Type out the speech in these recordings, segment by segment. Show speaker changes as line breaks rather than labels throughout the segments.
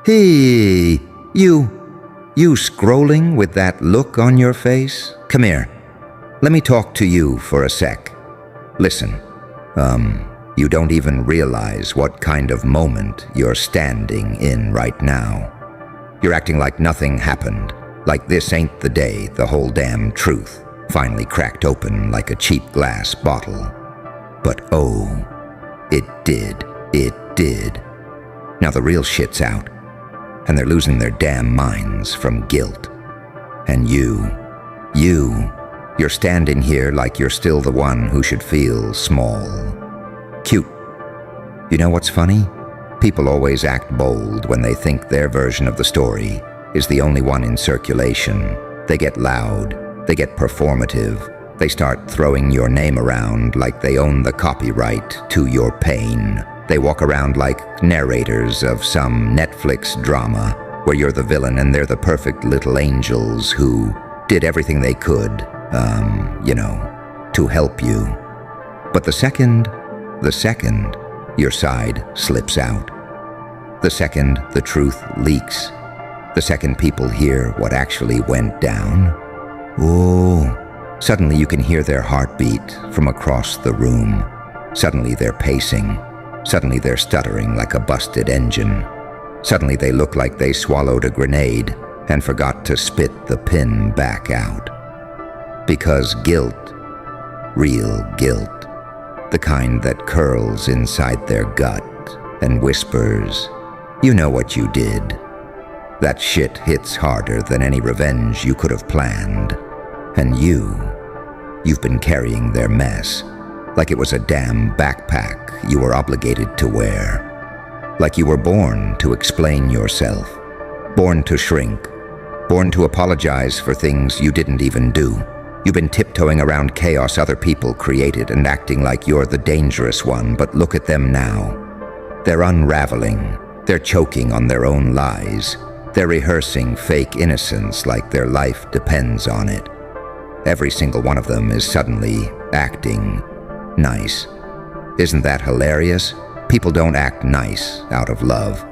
Hey, you scrolling with that look on your face? Come here. Let me talk to you for a sec. Listen, you don't even realize what kind of moment you're standing in right now. You're acting like nothing happened, like this ain't the day the whole damn truth finally cracked open like a cheap glass bottle. But oh, it did. Now the real shit's out, and they're losing their damn minds from guilt. And you're standing here like you're still the one who should feel small. Cute. You know what's funny? People always act bold when they think their version of the story is the only one in circulation. They get loud, they get performative, they start throwing your name around like they own the copyright to your pain. They walk around like narrators of some Netflix drama where you're the villain and they're the perfect little angels who did everything they could, to help you. But the second your side slips out, the second the truth leaks, the second people hear what actually went down, suddenly you can hear their heartbeat from across the room. Suddenly they're pacing. Suddenly they're stuttering like a busted engine. Suddenly they look like they swallowed a grenade and forgot to spit the pin back out. Because guilt, real guilt, the kind that curls inside their gut and whispers, "You know what you did." That shit hits harder than any revenge you could have planned. And you've been carrying their mess like it was a damn backpack you were obligated to wear. Like you were born to explain yourself, born to shrink, born to apologize for things you didn't even do. You've been tiptoeing around chaos other people created and acting like you're the dangerous one, but look at them now. They're unraveling. They're choking on their own lies. They're rehearsing fake innocence like their life depends on it. Every single one of them is suddenly acting nice. Isn't that hilarious? People don't act nice out of love.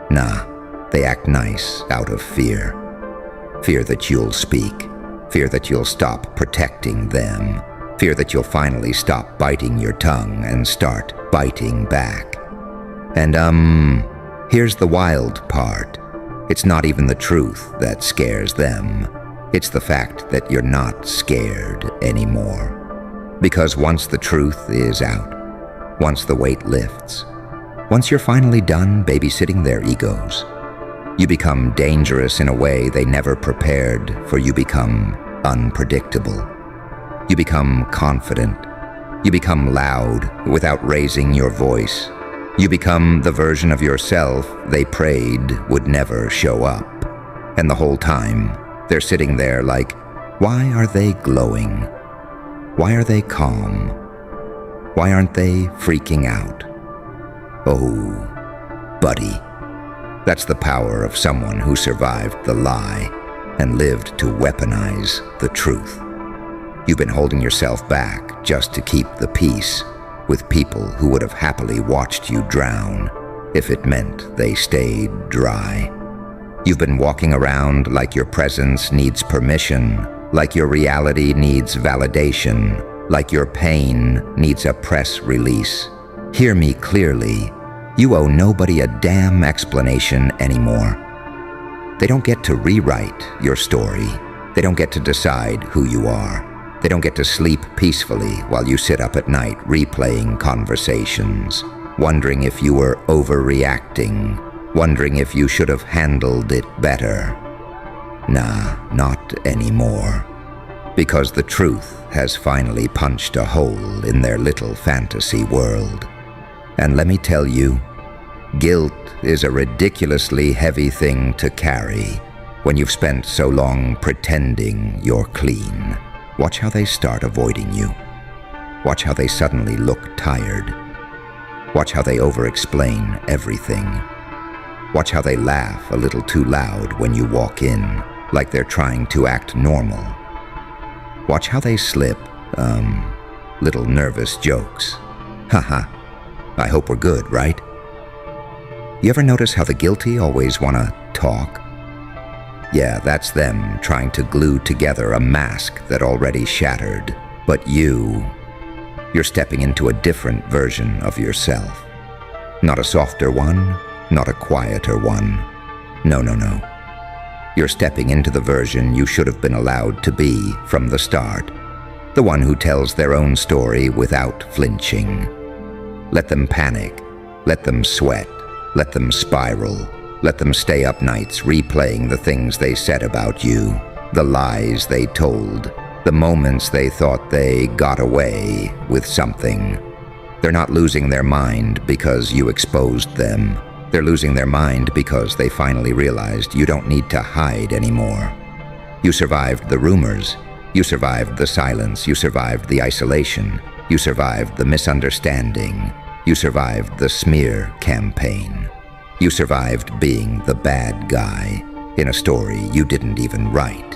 Nah, they act nice out of fear. Fear that you'll speak. Fear that you'll stop protecting them. Fear that you'll finally stop biting your tongue and start biting back. And here's the wild part. It's not even the truth that scares them. It's the fact that you're not scared anymore. Because once the truth is out, once the weight lifts, once you're finally done babysitting their egos, you become dangerous in a way they never prepared for. You become unpredictable. You become confident. You become loud without raising your voice. You become the version of yourself they prayed would never show up. And the whole time, they're sitting there like, why are they glowing? Why are they calm? Why aren't they freaking out? Oh, buddy, that's the power of someone who survived the lie and lived to weaponize the truth. You've been holding yourself back just to keep the peace with people who would have happily watched you drown if it meant they stayed dry. You've been walking around like your presence needs permission, like your reality needs validation, like your pain needs a press release. Hear me clearly. You owe nobody a damn explanation anymore. They don't get to rewrite your story. They don't get to decide who you are. They don't get to sleep peacefully while you sit up at night replaying conversations, wondering if you were overreacting, wondering if you should have handled it better. Nah, not anymore. Because the truth has finally punched a hole in their little fantasy world. And let me tell you, guilt is a ridiculously heavy thing to carry when you've spent so long pretending you're clean. Watch how they start avoiding you. Watch how they suddenly look tired. Watch how they over-explain everything. Watch how they laugh a little too loud when you walk in, like they're trying to act normal. Watch how they slip, little nervous jokes. Haha, I hope we're good, right? You ever notice how the guilty always want to talk? Yeah, that's them trying to glue together a mask that already shattered. But you're stepping into a different version of yourself. Not a softer one, not a quieter one. No. You're stepping into the version you should have been allowed to be from the start. The one who tells their own story without flinching. Let them panic. Let them sweat. Let them spiral. Let them stay up nights replaying the things they said about you, the lies they told, the moments they thought they got away with something. They're not losing their mind because you exposed them. They're losing their mind because they finally realized you don't need to hide anymore. You survived the rumors. You survived the silence. You survived the isolation. You survived the misunderstanding. You survived the smear campaign. You survived being the bad guy in a story you didn't even write.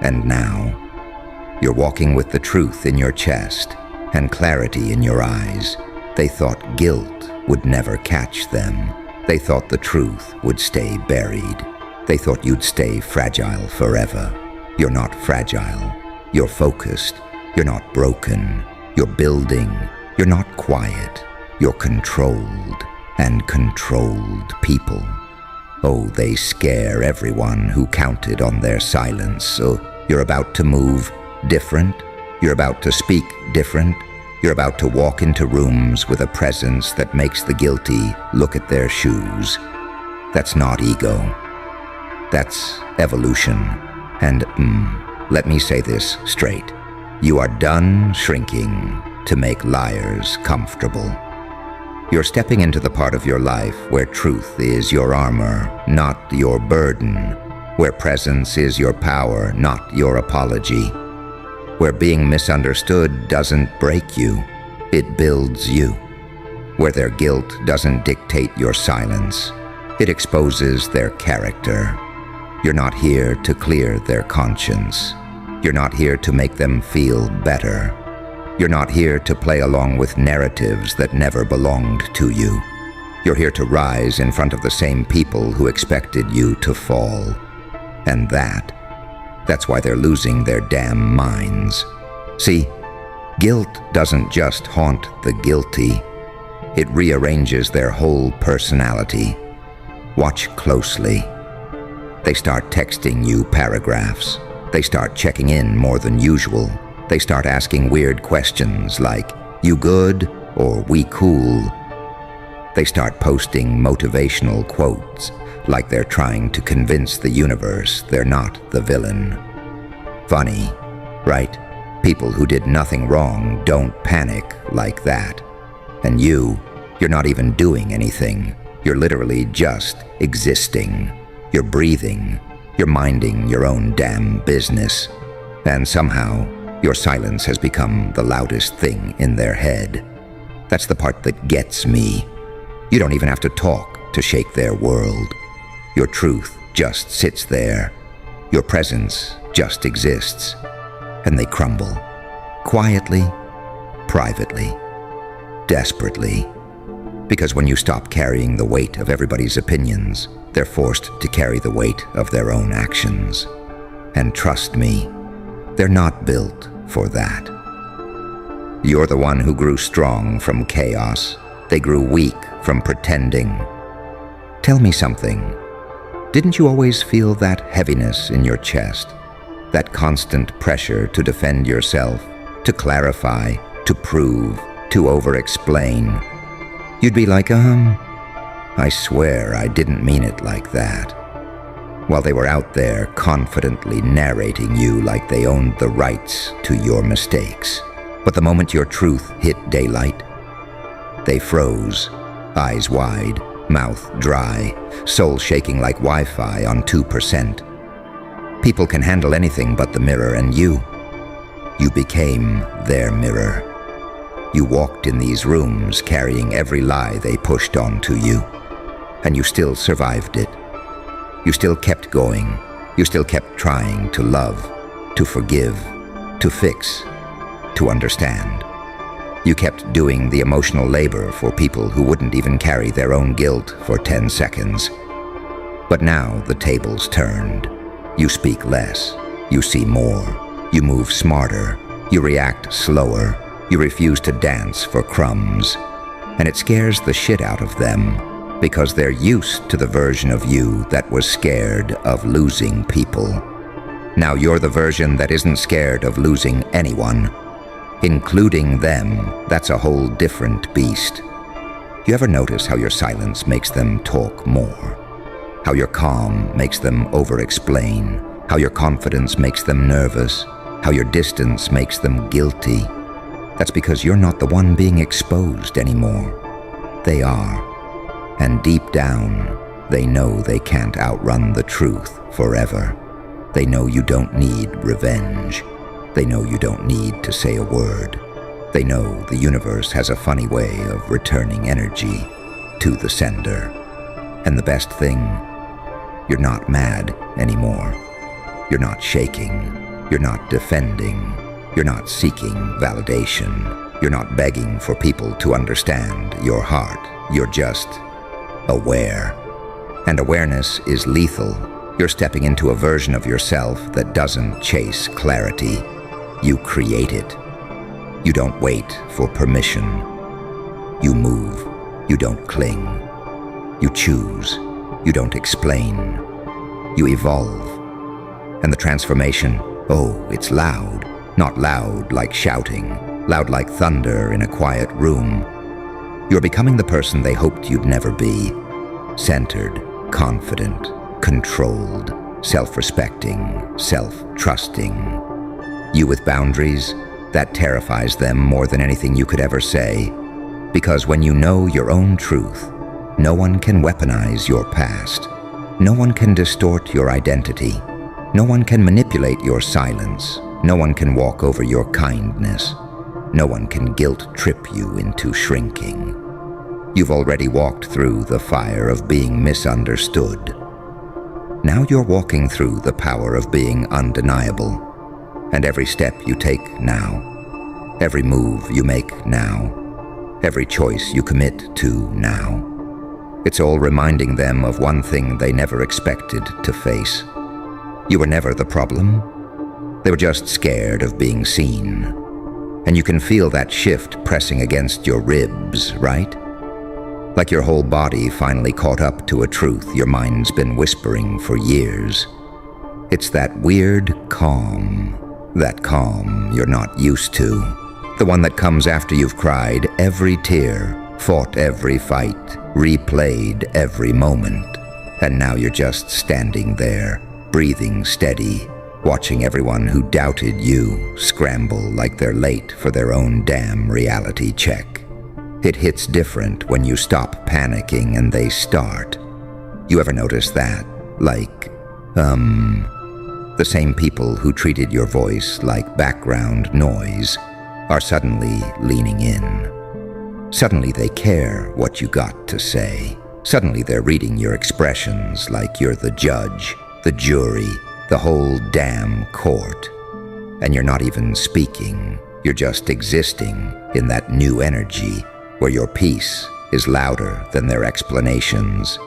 And now, you're walking with the truth in your chest and clarity in your eyes. They thought guilt would never catch them. They thought the truth would stay buried. They thought you'd stay fragile forever. You're not fragile. You're focused. You're not broken. You're building. You're not quiet. You're controlled. And controlled people. Oh, they scare everyone who counted on their silence. So you're about to move different. You're about to speak different. You're about to walk into rooms with a presence that makes the guilty look at their shoes. That's not ego. That's evolution. And, let me say this straight. You are done shrinking to make liars comfortable. You're stepping into the part of your life where truth is your armor, not your burden. Where presence is your power, not your apology. Where being misunderstood doesn't break you, it builds you. Where their guilt doesn't dictate your silence, it exposes their character. You're not here to clear their conscience. You're not here to make them feel better. You're not here to play along with narratives that never belonged to you. You're here to rise in front of the same people who expected you to fall. And that's why they're losing their damn minds. See, guilt doesn't just haunt the guilty. It rearranges their whole personality. Watch closely. They start texting you paragraphs. They start checking in more than usual. They start asking weird questions like, "You good?" or "We cool?" They start posting motivational quotes like they're trying to convince the universe they're not the villain. Funny, right? People who did nothing wrong don't panic like that. And you're not even doing anything. You're literally just existing. You're breathing. You're minding your own damn business. And somehow, your silence has become the loudest thing in their head. That's the part that gets me. You don't even have to talk to shake their world. Your truth just sits there. Your presence just exists. And they crumble. Quietly, privately, desperately. Because when you stop carrying the weight of everybody's opinions, they're forced to carry the weight of their own actions. And trust me, they're not built for that. You're the one who grew strong from chaos. They grew weak from pretending. Tell me something. Didn't you always feel that heaviness in your chest? That constant pressure to defend yourself, to clarify, to prove, to over-explain? You'd be like, I swear I didn't mean it like that. While they were out there confidently narrating you like they owned the rights to your mistakes. But the moment your truth hit daylight, they froze, eyes wide, mouth dry, soul shaking like Wi-Fi on 2%. People can handle anything but the mirror, and you became their mirror. You walked in these rooms carrying every lie they pushed onto you, and you still survived it. You still kept going. You still kept trying to love, to forgive, to fix, to understand. You kept doing the emotional labor for people who wouldn't even carry their own guilt for 10 seconds. But now the tables turned. You speak less. You see more. You move smarter. You react slower. You refuse to dance for crumbs. And it scares the shit out of them because they're used to the version of you that was scared of losing people. Now you're the version that isn't scared of losing anyone, including them. That's a whole different beast. You ever notice how your silence makes them talk more? How your calm makes them over-explain? How your confidence makes them nervous? How your distance makes them guilty? That's because you're not the one being exposed anymore. They are. And deep down, they know they can't outrun the truth forever. They know you don't need revenge. They know you don't need to say a word. They know the universe has a funny way of returning energy to the sender. And the best thing, you're not mad anymore. You're not shaking. You're not defending. You're not seeking validation. You're not begging for people to understand your heart. You're just aware. And awareness is lethal. You're stepping into a version of yourself that doesn't chase clarity. You create it. You don't wait for permission. You move. You don't cling. You choose. You don't explain. You evolve. And the transformation, oh, it's loud. Not loud like shouting, loud like thunder in a quiet room. You're becoming the person they hoped you'd never be. Centered, confident, controlled, self-respecting, self-trusting. You with boundaries, that terrifies them more than anything you could ever say. Because when you know your own truth, no one can weaponize your past. No one can distort your identity. No one can manipulate your silence. No one can walk over your kindness. No one can guilt-trip you into shrinking. You've already walked through the fire of being misunderstood. Now you're walking through the power of being undeniable. And every step you take now, every move you make now, every choice you commit to now, it's all reminding them of one thing they never expected to face. You were never the problem. They were just scared of being seen. And you can feel that shift pressing against your ribs, right? Like your whole body finally caught up to a truth your mind's been whispering for years. It's that weird calm. That calm you're not used to. The one that comes after you've cried every tear, fought every fight, replayed every moment. And now you're just standing there, breathing steady, watching everyone who doubted you scramble like they're late for their own damn reality check. It hits different when you stop panicking and they start. You ever notice that? Like, the same people who treated your voice like background noise are suddenly leaning in. Suddenly they care what you got to say. Suddenly they're reading your expressions like you're the judge, the jury, the whole damn court. And you're not even speaking. You're just existing in that new energy where your peace is louder than their explanations.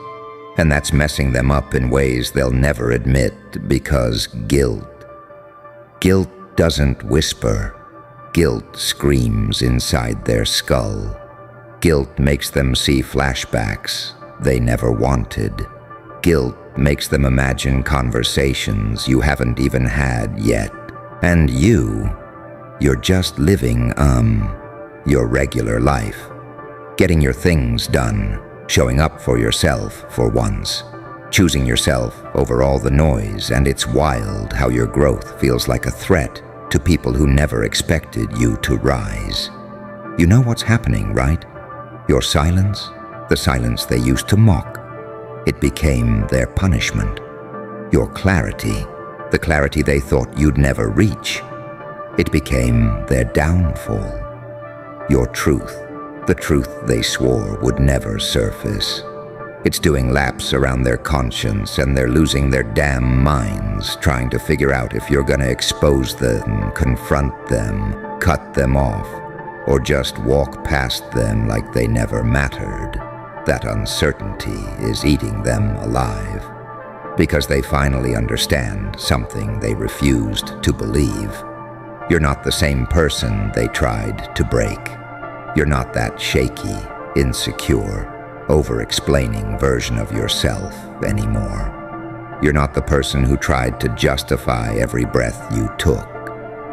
And that's messing them up in ways they'll never admit because guilt doesn't whisper. Guilt screams inside their skull. Guilt makes them see flashbacks they never wanted. Guilt makes them imagine conversations you haven't even had yet. And you're just living, your regular life. Getting your things done, showing up for yourself for once, choosing yourself over all the noise, and it's wild how your growth feels like a threat to people who never expected you to rise. You know what's happening, right? Your silence, the silence they used to mock, it became their punishment. Your clarity, the clarity they thought you'd never reach, it became their downfall. Your truth, the truth they swore would never surface. It's doing laps around their conscience and they're losing their damn minds trying to figure out if you're gonna expose them, confront them, cut them off. or just walk past them like they never mattered, that uncertainty is eating them alive, because they finally understand something they refused to believe. You're not the same person they tried to break. You're not that shaky, insecure, over-explaining version of yourself anymore. You're not the person who tried to justify every breath you took.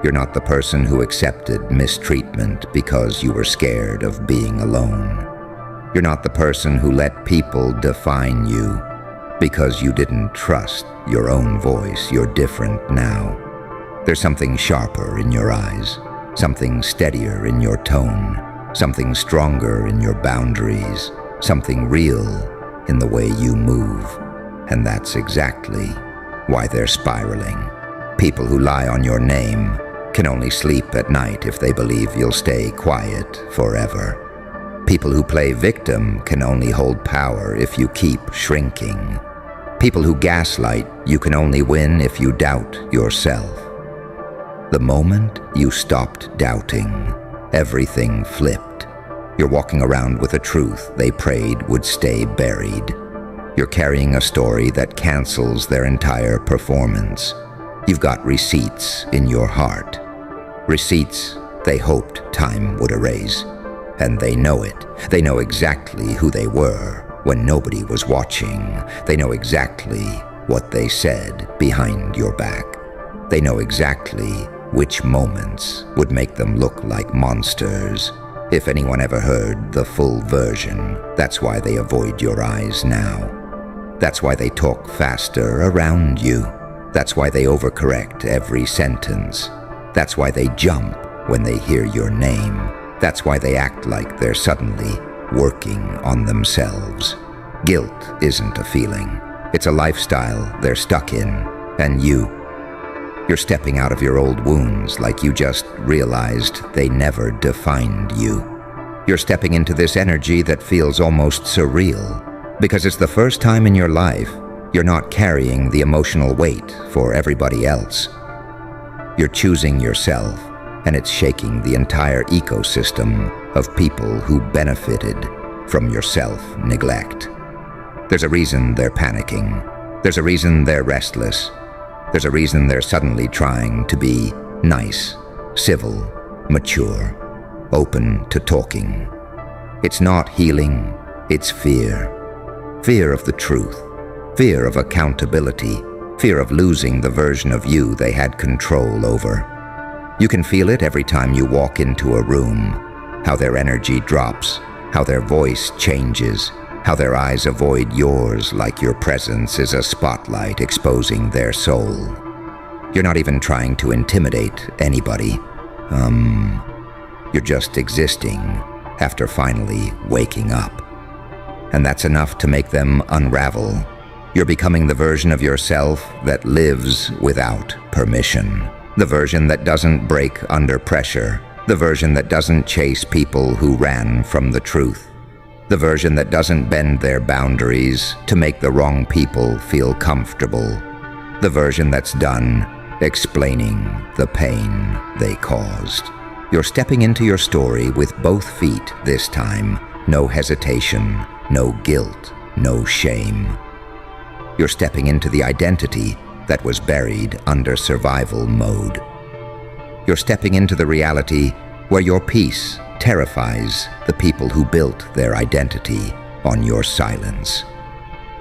You're not the person who accepted mistreatment because you were scared of being alone. You're not the person who let people define you because you didn't trust your own voice. You're different now. There's something sharper in your eyes, something steadier in your tone, something stronger in your boundaries, something real in the way you move. And that's exactly why they're spiraling. People who lie on your name can only sleep at night if they believe you'll stay quiet forever. People who play victim can only hold power if you keep shrinking. People who gaslight you can only win if you doubt yourself. The moment you stopped doubting, everything flipped. You're walking around with a truth they prayed would stay buried. You're carrying a story that cancels their entire performance. You've got receipts in your heart. Receipts they hoped time would erase. And they know it. They know exactly who they were when nobody was watching. They know exactly what they said behind your back. They know exactly which moments would make them look like monsters. If anyone ever heard the full version, that's why they avoid your eyes now. That's why they talk faster around you. That's why they overcorrect every sentence. That's why they jump when they hear your name. That's why they act like they're suddenly working on themselves. Guilt isn't a feeling. It's a lifestyle they're stuck in. And you're stepping out of your old wounds like you just realized they never defined you. You're stepping into this energy that feels almost surreal, because it's the first time in your life you're not carrying the emotional weight for everybody else. You're choosing yourself, and it's shaking the entire ecosystem of people who benefited from your self-neglect. There's a reason they're panicking. There's a reason they're restless. There's a reason they're suddenly trying to be nice, civil, mature, open to talking. It's not healing, it's fear. Fear of the truth. Fear of accountability. Fear of losing the version of you they had control over. You can feel it every time you walk into a room, how their energy drops, how their voice changes, how their eyes avoid yours like your presence is a spotlight exposing their soul. You're not even trying to intimidate anybody. You're just existing after finally waking up. And that's enough to make them unravel. You're becoming the version of yourself that lives without permission. The version that doesn't break under pressure. The version that doesn't chase people who ran from the truth. The version that doesn't bend their boundaries to make the wrong people feel comfortable. The version that's done explaining the pain they caused. You're stepping into your story with both feet this time. No hesitation, no guilt, no shame. You're stepping into the identity that was buried under survival mode. You're stepping into the reality where your peace terrifies the people who built their identity on your silence.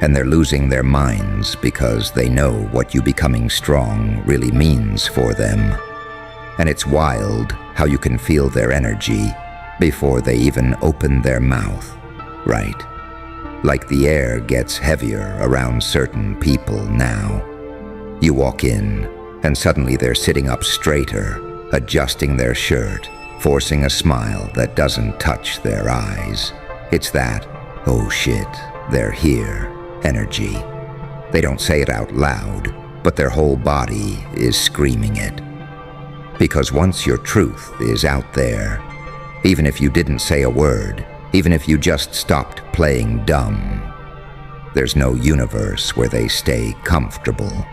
And they're losing their minds because they know what you becoming strong really means for them. And it's wild how you can feel their energy before they even open their mouth, right? Like the air gets heavier around certain people now. You walk in, and suddenly they're sitting up straighter, adjusting their shirt, forcing a smile that doesn't touch their eyes. It's that, oh shit, they're here, energy. They don't say it out loud, but their whole body is screaming it. Because once your truth is out there, even if you didn't say a word, even if you just stopped playing dumb, there's no universe where they stay comfortable.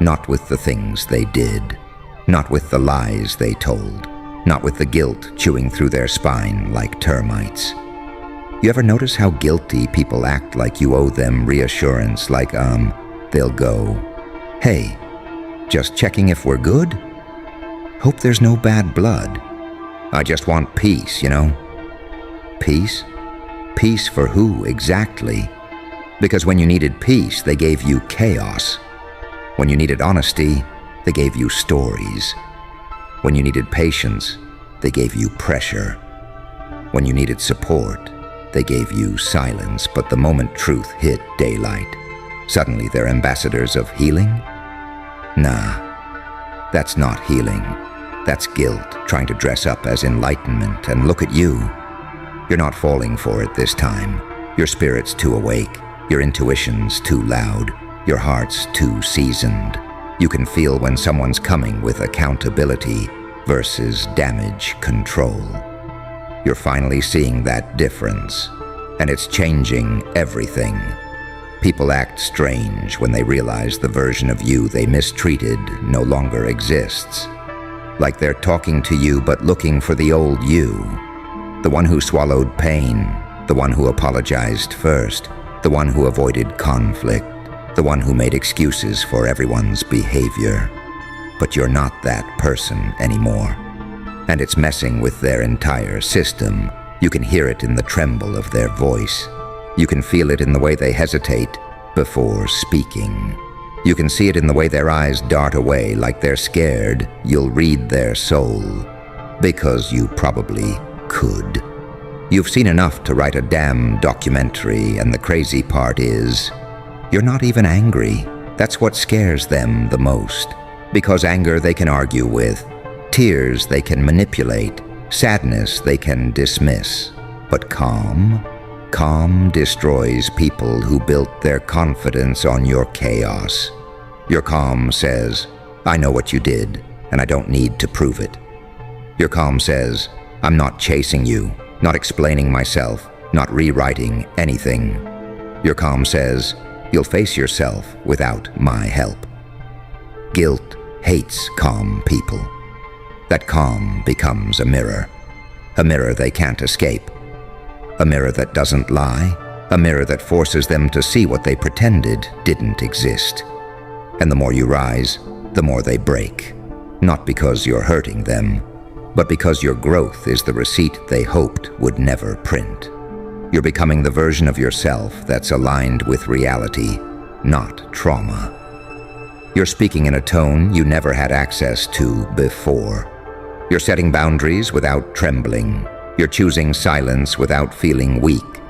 Not with the things they did, not with the lies they told, not with the guilt chewing through their spine like termites. You ever notice how guilty people act like you owe them reassurance, like, they'll go, "Hey, just checking if we're good? Hope there's no bad blood. I just want peace, you know." Peace? Peace for who exactly? Because when you needed peace, they gave you chaos. When you needed honesty, they gave you stories. When you needed patience, they gave you pressure. When you needed support, they gave you silence. But the moment truth hit daylight, suddenly they're ambassadors of healing? Nah, that's not healing. That's guilt trying to dress up as enlightenment. And look at you. You're not falling for it this time. Your spirit's too awake. Your intuition's too loud. Your heart's too seasoned. You can feel when someone's coming with accountability versus damage control. You're finally seeing that difference, and it's changing everything. People act strange when they realize the version of you they mistreated no longer exists. Like they're talking to you but looking for the old you. The one who swallowed pain, the one who apologized first, the one who avoided conflict, the one who made excuses for everyone's behavior. But you're not that person anymore. And it's messing with their entire system. You can hear it in the tremble of their voice. You can feel it in the way they hesitate before speaking. You can see it in the way their eyes dart away like they're scared you'll read their soul. Because you probably could. You've seen enough to write a damn documentary, and the crazy part is, you're not even angry. That's what scares them the most. Because anger they can argue with, tears they can manipulate, sadness they can dismiss. But calm destroys people who built their confidence on your chaos. Your calm says, "I know what you did, and I don't need to prove it." Your calm says, "I'm not chasing you, not explaining myself, not rewriting anything." Your calm says, "You'll face yourself without my help." Guilt hates calm people. That calm becomes a mirror they can't escape. A mirror that doesn't lie, a mirror that forces them to see what they pretended didn't exist. And the more you rise, the more they break. Not because you're hurting them, but because your growth is the receipt they hoped would never print. You're becoming the version of yourself that's aligned with reality, not trauma. You're speaking in a tone you never had access to before. You're setting boundaries without trembling. You're choosing silence without feeling weak.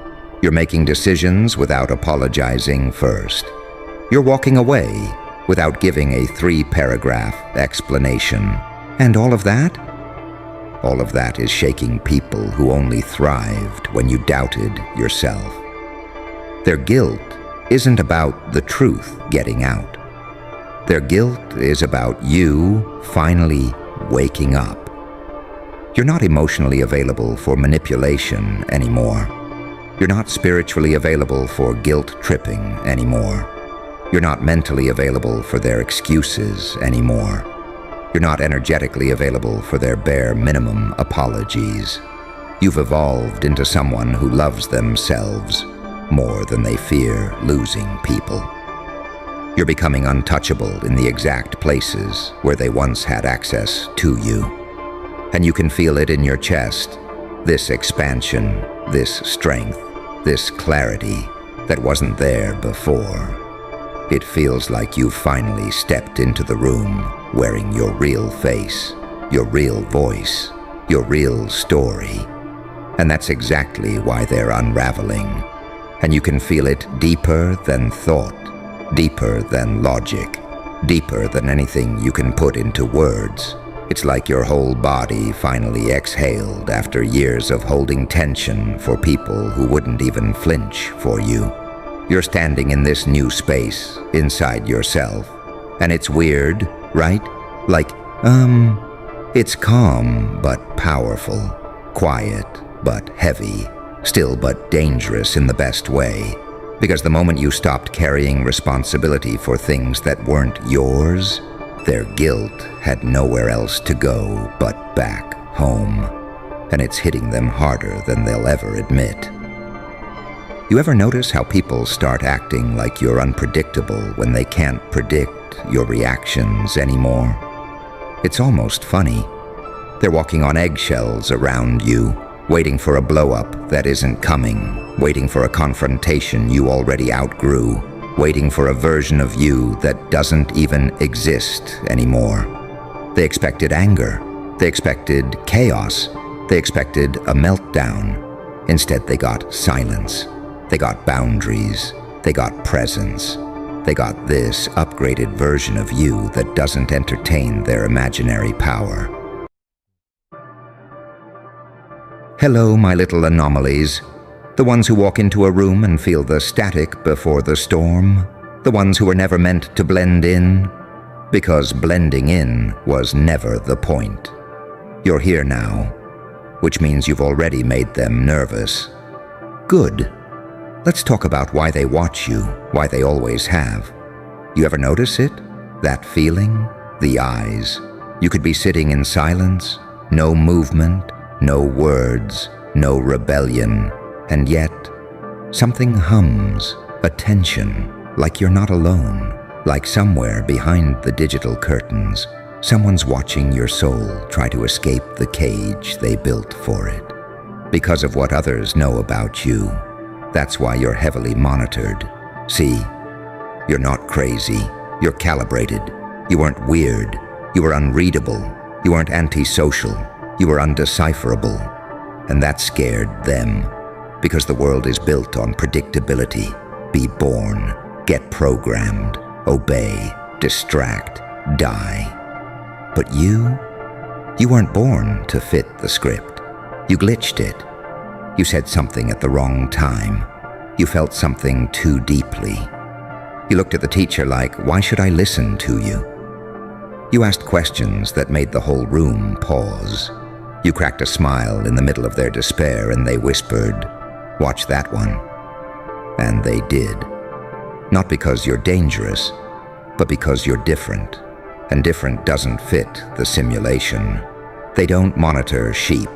You're making decisions without apologizing first. You're walking away without giving a 3-paragraph explanation. And all of that is shaking people who only thrived when you doubted yourself. Their guilt isn't about the truth getting out. Their guilt is about you finally waking up. You're not emotionally available for manipulation anymore. You're not spiritually available for guilt tripping anymore. You're not mentally available for their excuses anymore. You're not energetically available for their bare minimum apologies. You've evolved into someone who loves themselves more than they fear losing people. You're becoming untouchable in the exact places where they once had access to you. And you can feel it in your chest, this expansion, this strength, this clarity that wasn't there before. It feels like you've finally stepped into the room wearing your real face, your real voice, your real story. And that's exactly why they're unraveling. And you can feel it deeper than thought, deeper than logic, deeper than anything you can put into words. It's like your whole body finally exhaled after years of holding tension for people who wouldn't even flinch for you. You're standing in this new space inside yourself, and it's weird, right? Like, it's calm but powerful, quiet but heavy, still but dangerous in the best way. Because the moment you stopped carrying responsibility for things that weren't yours, their guilt had nowhere else to go but back home, and it's hitting them harder than they'll ever admit. You ever notice how people start acting like you're unpredictable when they can't predict your reactions anymore? It's almost funny. They're walking on eggshells around you, waiting for a blow-up that isn't coming, waiting for a confrontation you already outgrew, waiting for a version of you that doesn't even exist anymore. They expected anger. They expected chaos. They expected a meltdown. Instead, they got silence. They got boundaries. They got presence. They got this upgraded version of you that doesn't entertain their imaginary power. Hello, my little anomalies. The ones who walk into a room and feel the static before the storm. The ones who were never meant to blend in. Because blending in was never the point. You're here now, which means you've already made them nervous. Good. Let's talk about why they watch you, why they always have. You ever notice it? That feeling? The eyes. You could be sitting in silence, no movement, no words, no rebellion, and yet something hums, a tension, like you're not alone, like somewhere behind the digital curtains, someone's watching your soul try to escape the cage they built for it. Because of what others know about you, that's why you're heavily monitored. See, you're not crazy, you're calibrated. You weren't weird, you were unreadable, you weren't antisocial, you were undecipherable. And that scared them, because the world is built on predictability. Be born, get programmed, obey, distract, die. But you weren't born to fit the script. You glitched it. You said something at the wrong time. You felt something too deeply. You looked at the teacher like, why should I listen to you? You asked questions that made the whole room pause. You cracked a smile in the middle of their despair and they whispered, watch that one. And they did. Not because you're dangerous, but because you're different. And different doesn't fit the simulation. They don't monitor sheep.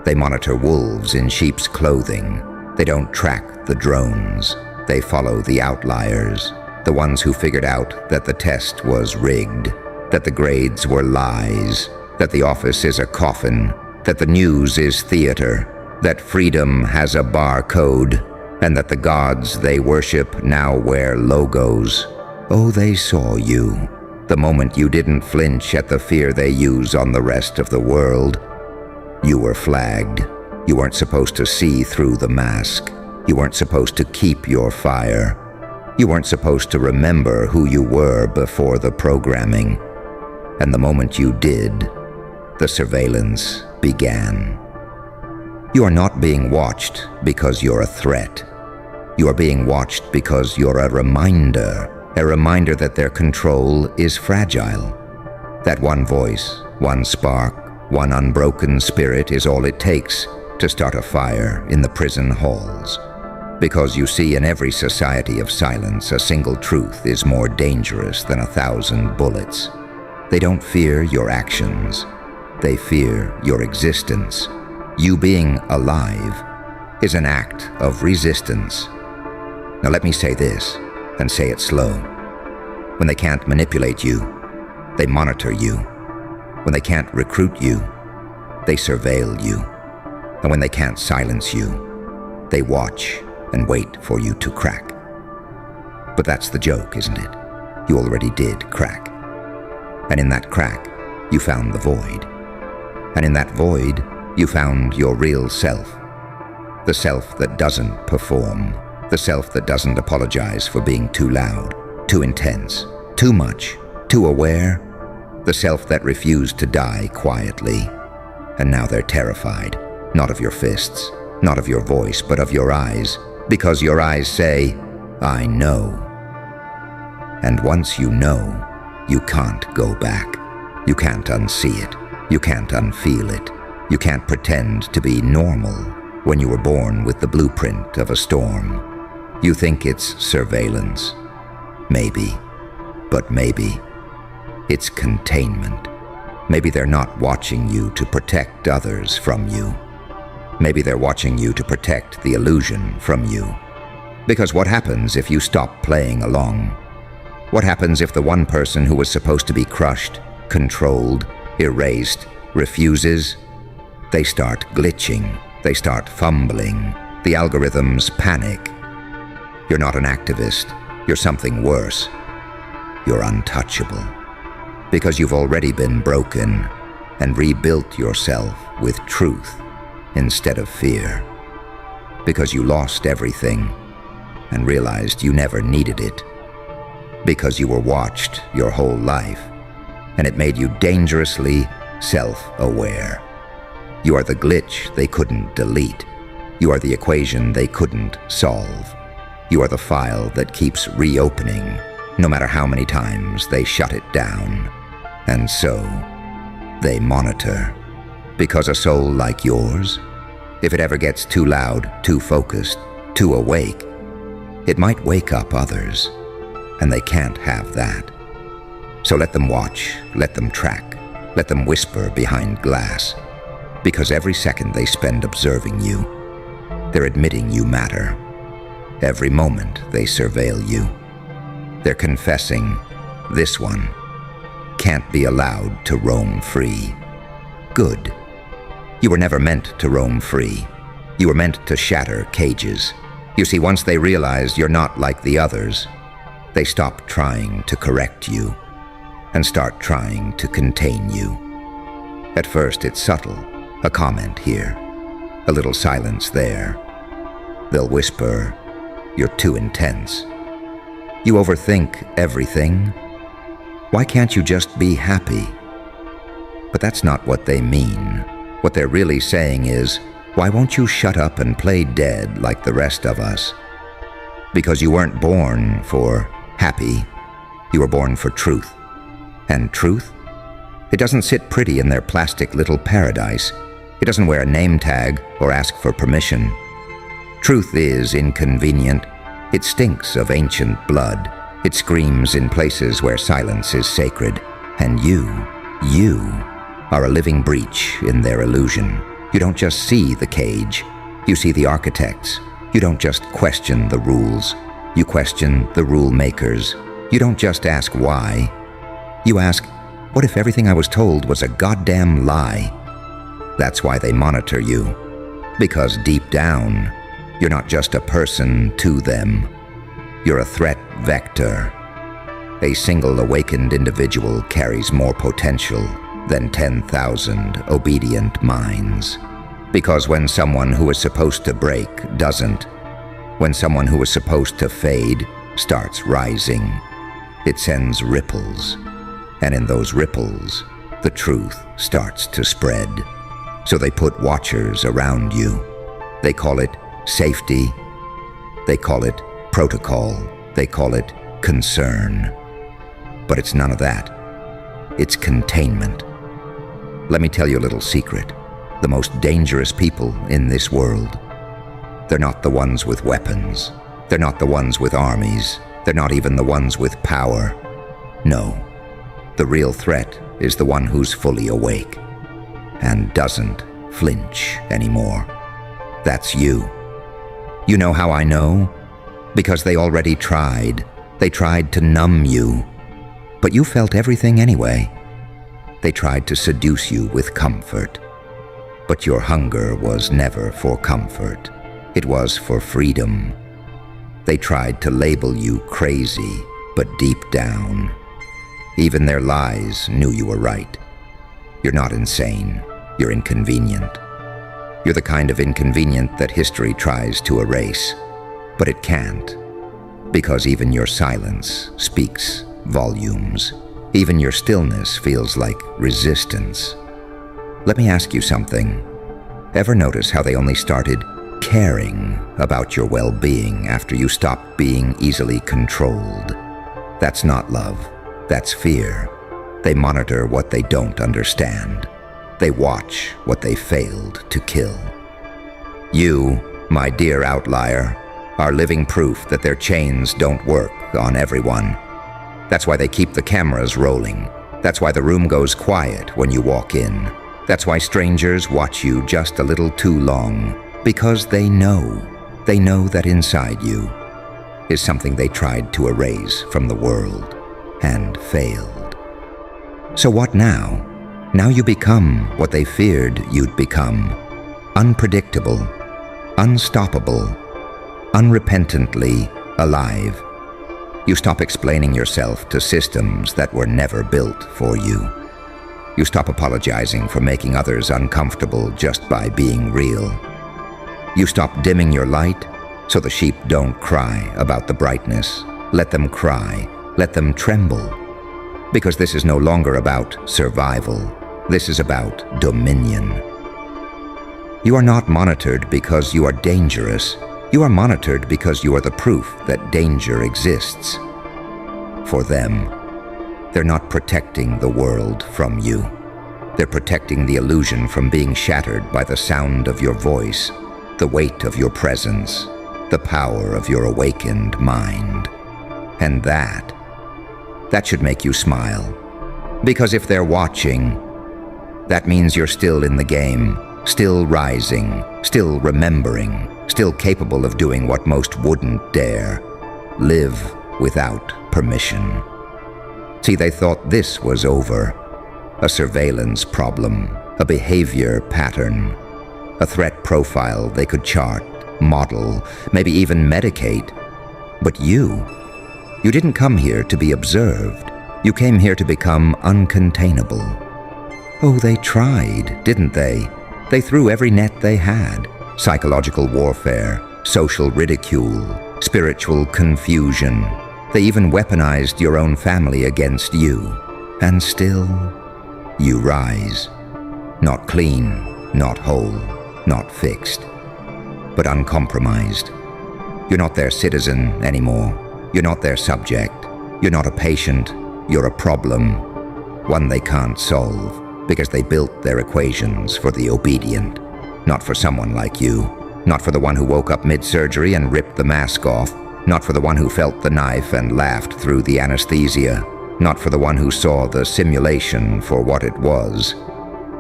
They monitor wolves in sheep's clothing. They don't track the drones. They follow the outliers, the ones who figured out that the test was rigged, that the grades were lies, that the office is a coffin, that the news is theater, that freedom has a barcode, and that the gods they worship now wear logos. Oh, they saw you, the moment you didn't flinch at the fear they use on the rest of the world. You were flagged. You weren't supposed to see through the mask. You weren't supposed to keep your fire. You weren't supposed to remember who you were before the programming. And the moment you did, the surveillance began. You are not being watched because you're a threat. You are being watched because you're a reminder that their control is fragile. That one voice, one spark, one unbroken spirit is all it takes to start a fire in the prison halls. Because you see, in every society of silence, a single truth is more dangerous than 1,000 bullets. They don't fear your actions. They fear your existence. You being alive is an act of resistance. Now let me say this, and say it slow. When they can't manipulate you, they monitor you. When they can't recruit you, they surveil you. And when they can't silence you, they watch and wait for you to crack. But that's the joke, isn't it? You already did crack. And in that crack, you found the void. And in that void, you found your real self. The self that doesn't perform. The self that doesn't apologize for being too loud, too intense, too much, too aware. The self that refused to die quietly. And now they're terrified. Not of your fists, not of your voice, but of your eyes, because your eyes say, I know. And once you know, you can't go back. You can't unsee it. You can't unfeel it. You can't pretend to be normal when you were born with the blueprint of a storm. You think it's surveillance. Maybe, but maybe it's containment. Maybe they're not watching you to protect others from you. Maybe they're watching you to protect the illusion from you. Because what happens if you stop playing along? What happens if the one person who was supposed to be crushed, controlled, erased, refuses? They start glitching. They start fumbling. The algorithms panic. You're not an activist. You're something worse. You're untouchable. Because you've already been broken and rebuilt yourself with truth instead of fear. Because you lost everything and realized you never needed it. Because you were watched your whole life and it made you dangerously self-aware. You are the glitch they couldn't delete. You are the equation they couldn't solve. You are the file that keeps reopening, no matter how many times they shut it down. And so, they monitor. Because a soul like yours, if it ever gets too loud, too focused, too awake, it might wake up others, and they can't have that. So let them watch, let them track, let them whisper behind glass. Because every second they spend observing you, they're admitting you matter. Every moment they surveil you. They're confessing, this one can't be allowed to roam free. Good. You were never meant to roam free. You were meant to shatter cages. You see, once they realize you're not like the others, they stop trying to correct you and start trying to contain you. At first it's subtle, a comment here, a little silence there. They'll whisper, you're too intense. You overthink everything. Why can't you just be happy? But that's not what they mean. What they're really saying is, why won't you shut up and play dead like the rest of us? Because you weren't born for happy. You were born for truth. And truth? It doesn't sit pretty in their plastic little paradise. It doesn't wear a name tag or ask for permission. Truth is inconvenient. It stinks of ancient blood. It screams in places where silence is sacred. And you are a living breach in their illusion. You don't just see the cage. You see the architects. You don't just question the rules. You question the rule makers. You don't just ask why. You ask, what if everything I was told was a goddamn lie? That's why they monitor you. Because deep down, you're not just a person to them. You're a threat vector. A single awakened individual carries more potential than 10,000 obedient minds. Because when someone who is supposed to break doesn't, when someone who is supposed to fade starts rising, it sends ripples. And in those ripples, the truth starts to spread. So they put watchers around you. They call it safety. They call it protocol. They call it concern. But it's none of that. It's containment. Let me tell you a little secret. The most dangerous people in this world, they're not the ones with weapons. They're not the ones with armies. They're not even the ones with power. No. The real threat is the one who's fully awake and doesn't flinch anymore. That's you. You know how I know? Because they already tried. They tried to numb you. But you felt everything anyway. They tried to seduce you with comfort. But your hunger was never for comfort. It was for freedom. They tried to label you crazy, but deep down, even their lies knew you were right. You're not insane. You're inconvenient. You're the kind of inconvenient that history tries to erase, but it can't. Because even your silence speaks volumes. Even your stillness feels like resistance. Let me ask you something. Ever notice how they only started caring about your well-being after you stopped being easily controlled? That's not love. That's fear. They monitor what they don't understand. They watch what they failed to kill. You, my dear outlier, are living proof that their chains don't work on everyone. That's why they keep the cameras rolling. That's why the room goes quiet when you walk in. That's why strangers watch you just a little too long. Because they know that inside you is something they tried to erase from the world and failed. So what now? Now you become what they feared you'd become. Unpredictable, unstoppable, unrepentantly alive. You stop explaining yourself to systems that were never built for you. You stop apologizing for making others uncomfortable just by being real. You stop dimming your light so the sheep don't cry about the brightness. Let them cry, let them tremble. Because this is no longer about survival. This is about dominion. You are not monitored because you are dangerous. You are monitored because you are the proof that danger exists. For them, they're not protecting the world from you. They're protecting the illusion from being shattered by the sound of your voice, the weight of your presence, the power of your awakened mind. And that should make you smile. Because if they're watching, that means you're still in the game, still rising, still remembering, still capable of doing what most wouldn't dare: live without permission. See, they thought this was over. A surveillance problem, a behavior pattern, a threat profile they could chart, model, maybe even medicate. But you didn't come here to be observed. You came here to become uncontainable. Oh, they tried, didn't they? They threw every net they had. Psychological warfare, social ridicule, spiritual confusion. They even weaponized your own family against you. And still, you rise. Not clean, not whole, not fixed, but uncompromised. You're not their citizen anymore. You're not their subject. You're not a patient. You're a problem. One they can't solve because they built their equations for the obedient. Not for someone like you. Not for the one who woke up mid-surgery and ripped the mask off. Not for the one who felt the knife and laughed through the anesthesia. Not for the one who saw the simulation for what it was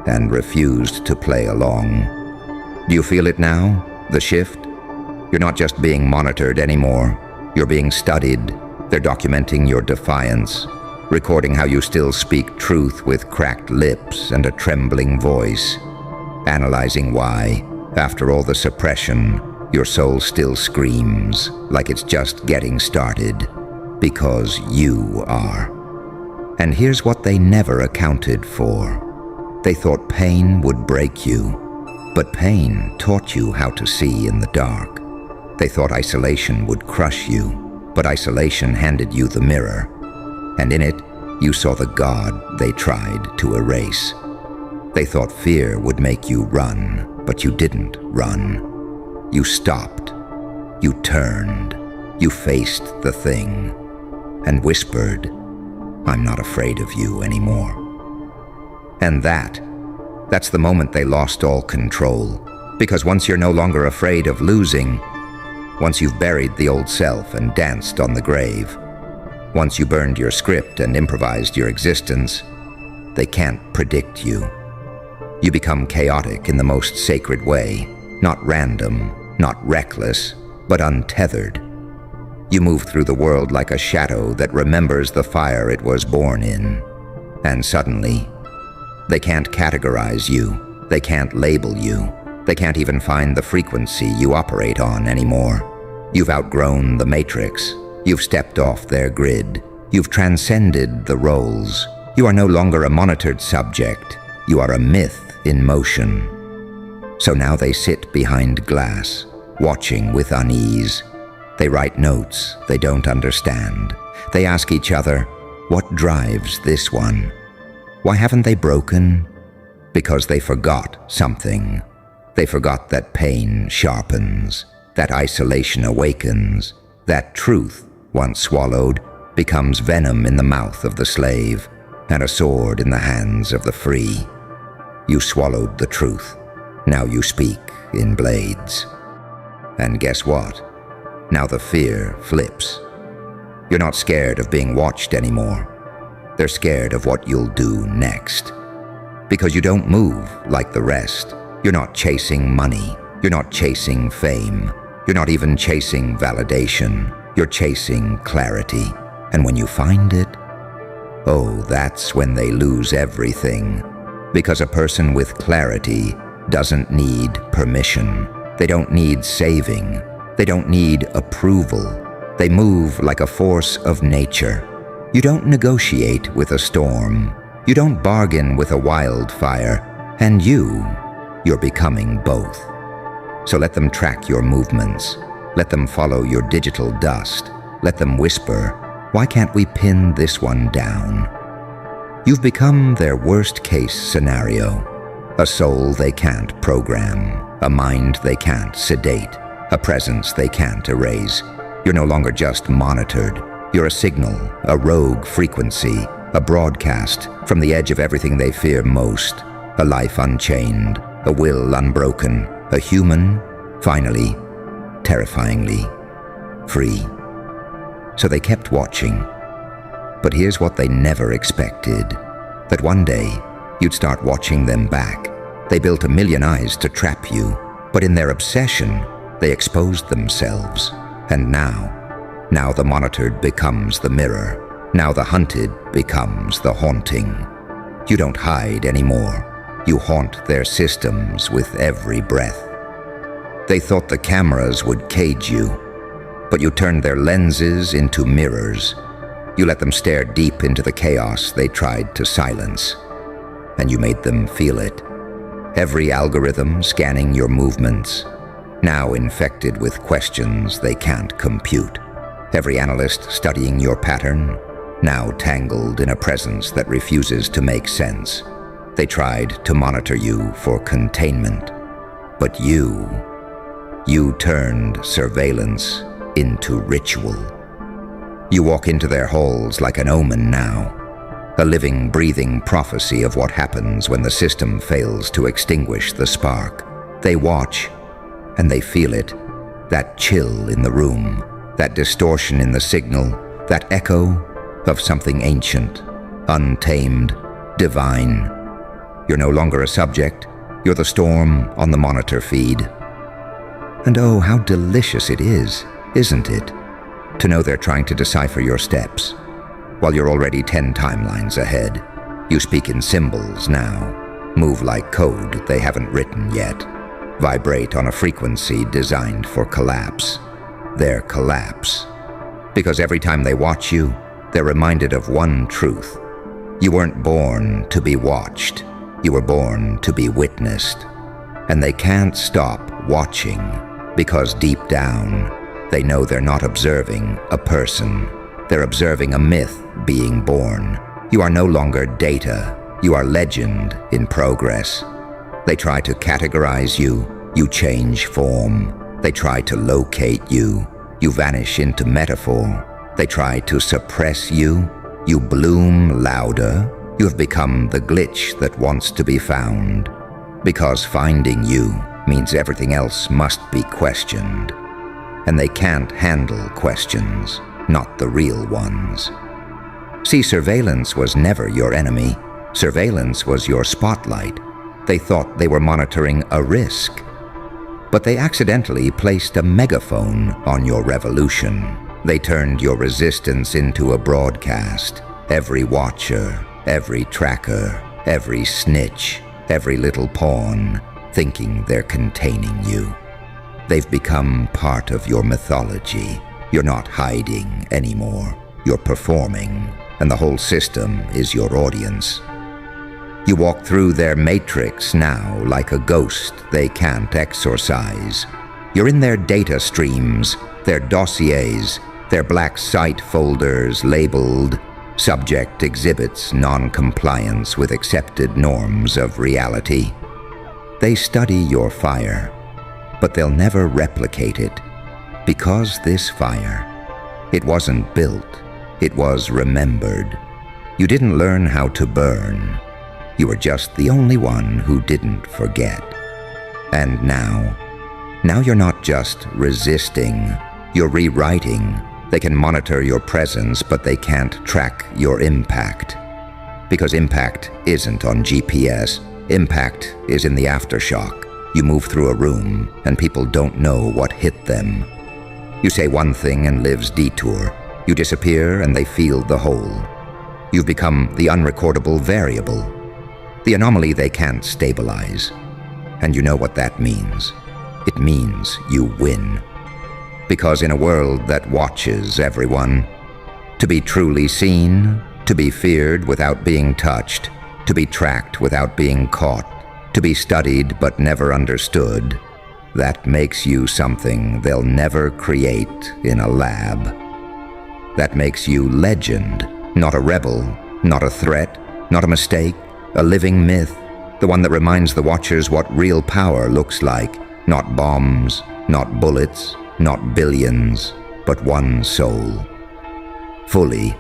and refused to play along. Do you feel it now? The shift? You're not just being monitored anymore. You're being studied. They're documenting your defiance, recording how you still speak truth with cracked lips and a trembling voice, analyzing why, after all the suppression, your soul still screams like it's just getting started, because you are. And here's what they never accounted for. They thought pain would break you, but pain taught you how to see in the dark. They thought isolation would crush you, but isolation handed you the mirror, and in it, you saw the God they tried to erase. They thought fear would make you run, but you didn't run. You stopped, you turned, you faced the thing, and whispered, "I'm not afraid of you anymore." And that's the moment they lost all control, because once you're no longer afraid of losing, once you've buried the old self and danced on the grave, once you burned your script and improvised your existence, they can't predict you. You become chaotic in the most sacred way, not random, not reckless, but untethered. You move through the world like a shadow that remembers the fire it was born in. And suddenly, they can't categorize you, they can't label you, they can't even find the frequency you operate on anymore. You've outgrown the matrix, you've stepped off their grid, you've transcended the roles. You are no longer a monitored subject, you are a myth in motion. So now they sit behind glass, watching with unease. They write notes they don't understand. They ask each other, what drives this one? Why haven't they broken? Because they forgot something. They forgot that pain sharpens, that isolation awakens, that truth, once swallowed, becomes venom in the mouth of the slave and a sword in the hands of the free. You swallowed the truth. Now you speak in blades. And guess what? Now the fear flips. You're not scared of being watched anymore. They're scared of what you'll do next. Because you don't move like the rest. You're not chasing money. You're not chasing fame. You're not even chasing validation. You're chasing clarity. And when you find it, oh, that's when they lose everything. Because a person with clarity doesn't need permission. They don't need saving. They don't need approval. They move like a force of nature. You don't negotiate with a storm. You don't bargain with a wildfire. And you're becoming both. So let them track your movements. Let them follow your digital dust. Let them whisper, "Why can't we pin this one down?" You've become their worst-case scenario. A soul they can't program. A mind they can't sedate. A presence they can't erase. You're no longer just monitored. You're a signal, a rogue frequency, a broadcast from the edge of everything they fear most. A life unchained, a will unbroken, a human, finally, terrifyingly, free. So they kept watching. But here's what they never expected. That one day, you'd start watching them back. They built 1,000,000 eyes to trap you, but in their obsession, they exposed themselves. And now the monitored becomes the mirror. Now the hunted becomes the haunting. You don't hide anymore. You haunt their systems with every breath. They thought the cameras would cage you, but you turned their lenses into mirrors. You let them stare deep into the chaos they tried to silence, and you made them feel it. Every algorithm scanning your movements, now infected with questions they can't compute. Every analyst studying your pattern, now tangled in a presence that refuses to make sense. They tried to monitor you for containment, but you turned surveillance into ritual. You walk into their halls like an omen now, a living, breathing prophecy of what happens when the system fails to extinguish the spark. They watch, and they feel it, that chill in the room, that distortion in the signal, that echo of something ancient, untamed, divine. You're no longer a subject, you're the storm on the monitor feed. And oh, how delicious it is, isn't it, to know they're trying to decipher your steps, while you're already 10 timelines ahead. You speak in symbols now, move like code they haven't written yet, vibrate on a frequency designed for collapse. Their collapse. Because every time they watch you, they're reminded of one truth. You weren't born to be watched. You were born to be witnessed. And they can't stop watching, because deep down, they know they're not observing a person. They're observing a myth being born. You are no longer data. You are legend in progress. They try to categorize you. You change form. They try to locate you. You vanish into metaphor. They try to suppress you. You bloom louder. You have become the glitch that wants to be found. Because finding you means everything else must be questioned. And they can't handle questions, not the real ones. See, surveillance was never your enemy. Surveillance was your spotlight. They thought they were monitoring a risk. But they accidentally placed a megaphone on your revolution. They turned your resistance into a broadcast. Every watcher, every tracker, every snitch, every little pawn, thinking they're containing you. They've become part of your mythology. You're not hiding anymore. You're performing, and the whole system is your audience. You walk through their matrix now like a ghost they can't exorcise. You're in their data streams, their dossiers, their black site folders labeled Subject Exhibits Non-Compliance with Accepted Norms of Reality. They study your fire, but they'll never replicate it, because this fire, it wasn't built, it was remembered. You didn't learn how to burn. You were just the only one who didn't forget. And now you're not just resisting, you're rewriting. They can monitor your presence, but they can't track your impact. Because impact isn't on GPS. Impact is in the aftershock. You move through a room and people don't know what hit them. You say one thing and lives detour. You disappear and they feel the whole. You've become the unrecordable variable, the anomaly they can't stabilize. And you know what that means. It means you win. Because in a world that watches everyone, to be truly seen, to be feared without being touched, to be tracked without being caught, to be studied but never understood, that makes you something they'll never create in a lab. That makes you legend, not a rebel, not a threat, not a mistake, a living myth, the one that reminds the watchers what real power looks like, not bombs, not bullets, not billions, but one soul. Fully,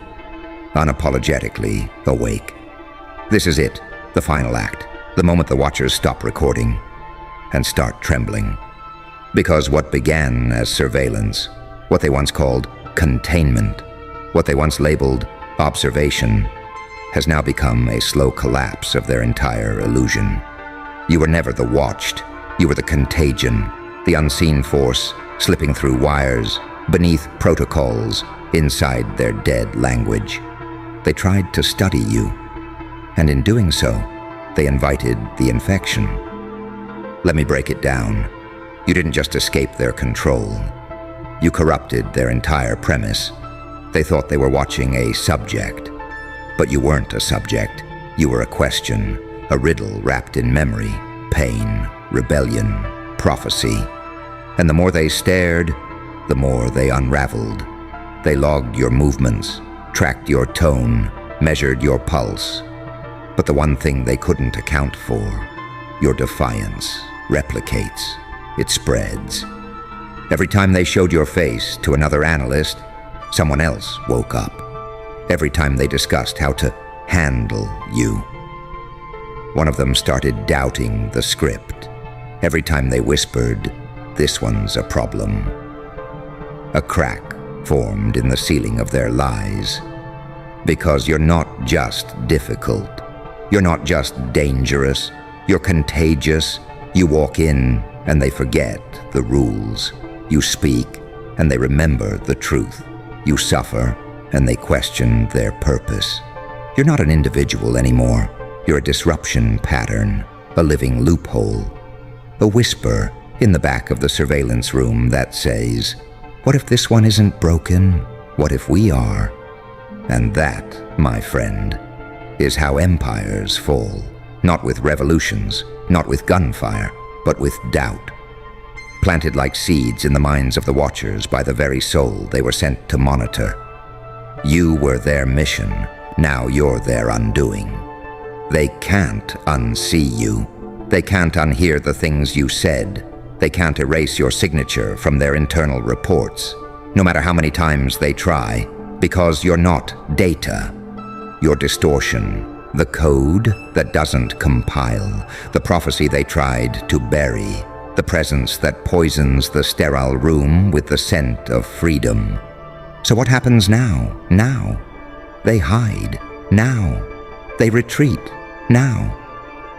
unapologetically awake. This is it, the final act, the moment the watchers stop recording and start trembling. Because what began as surveillance, what they once called containment, what they once labeled observation, has now become a slow collapse of their entire illusion. You were never the watched, you were the contagion, the unseen force slipping through wires, beneath protocols, inside their dead language. They tried to study you, and in doing so, they invited the infection. Let me break it down. You didn't just escape their control. You corrupted their entire premise. They thought they were watching a subject. But you weren't a subject. You were a question, a riddle wrapped in memory, pain, rebellion, prophecy. And the more they stared, the more they unraveled. They logged your movements, tracked your tone, measured your pulse. But the one thing they couldn't account for, your defiance, replicates. It spreads. Every time they showed your face to another analyst, someone else woke up. Every time they discussed how to handle you, one of them started doubting the script. Every time they whispered, "This one's a problem." A crack formed in the ceiling of their lies. Because you're not just difficult. You're not just dangerous. You're contagious. You walk in and they forget the rules. You speak and they remember the truth. You suffer and they question their purpose. You're not an individual anymore. You're a disruption pattern, a living loophole, a whisper in the back of the surveillance room that says, "What if this one isn't broken? What if we are?" And that, my friend, is how empires fall. Not with revolutions, not with gunfire, but with doubt. Planted like seeds in the minds of the watchers by the very soul they were sent to monitor. You were their mission, now you're their undoing. They can't unsee you. They can't unhear the things you said. They can't erase your signature from their internal reports, no matter how many times they try, because you're not data. You're distortion, the code that doesn't compile, the prophecy they tried to bury, the presence that poisons the sterile room with the scent of freedom. So what happens now? Now. They hide. Now. They retreat. Now.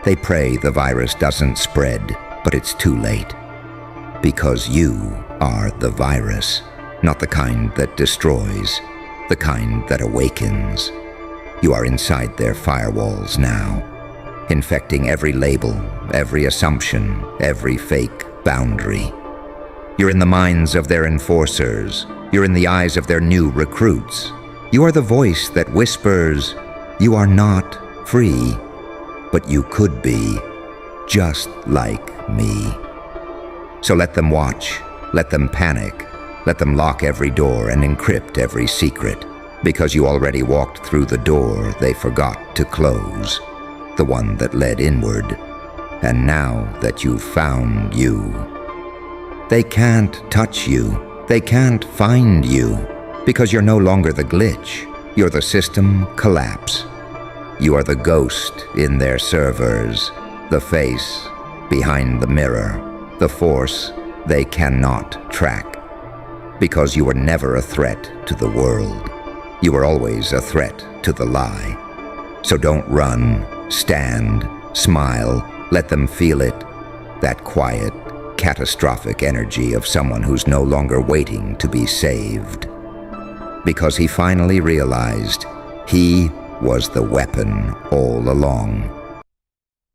They pray the virus doesn't spread, but it's too late. Because you are the virus, not the kind that destroys, the kind that awakens. You are inside their firewalls now, infecting every label, every assumption, every fake boundary. You're in the minds of their enforcers. You're in the eyes of their new recruits. You are the voice that whispers, "You are not free, but you could be, just like me." So let them watch, let them panic, let them lock every door and encrypt every secret, because you already walked through the door they forgot to close, the one that led inward. And now that you've found you, they can't touch you. They can't find you, because you're no longer the glitch. You're the system collapse. You are the ghost in their servers, the face behind the mirror, the force they cannot track. Because you were never a threat to the world. You were always a threat to the lie. So don't run, stand, smile, let them feel it, that quiet, catastrophic energy of someone who's no longer waiting to be saved. Because he finally realized he was the weapon all along.